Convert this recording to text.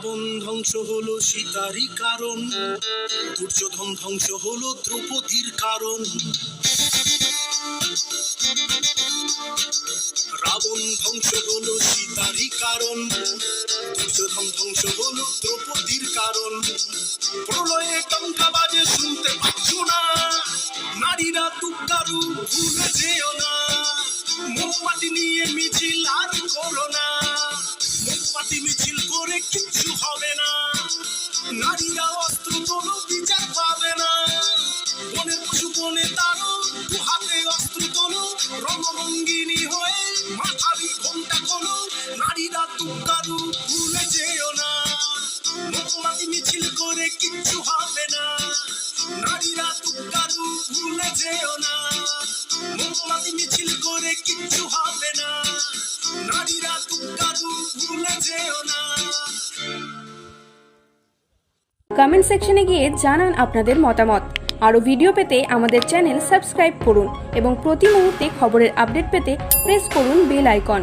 রাবণ ধ্বংস হলো সীতারই কারণ, দুর্যোধন ধ্বংস হলো দ্রৌপদীর কারণ। রাবণ ধ্বংস হলো সীতারই কারণ, দুর্যোধন ধ্বংস হলো দ্রৌপদীর কারণ। প্রলয়ে টঙ্কা বাজে শুনতে পাচ্ছ না, নারীরা তুকারু ভুলে যেও না। মোমবাতি নিয়ে মিছিল আর করো না, মোমবাতি মিছিল করে কিচ্ছু হবে না। নারীরা অস্ত্র কোনো বিচার পাবে না, বনের পশু বনে তারো দু হাতে অস্ত্র তোলো। রণরঙ্গিনী হয়ে মাথারি ঘোমটা খোলো, নারীরা তুকারু ভুলে যেও না। মোমবাতি মিছিল করে কিচ্ছু হবে না, নারীরা তুকারু ভুলে যেও না। মোমবাতি মিছিল করে কিচ্ছু হবে না, নারীরা তুকারু ভুলে যেও না। কমেন্ট সেকশনে গিয়ে জানান আপনাদের মতামত। আরও ভিডিও পেতে আমাদের চ্যানেল সাবস্ক্রাইব করুন এবং প্রতি মুহূর্তে খবরের আপডেট পেতে প্রেস করুন বেল আইকন।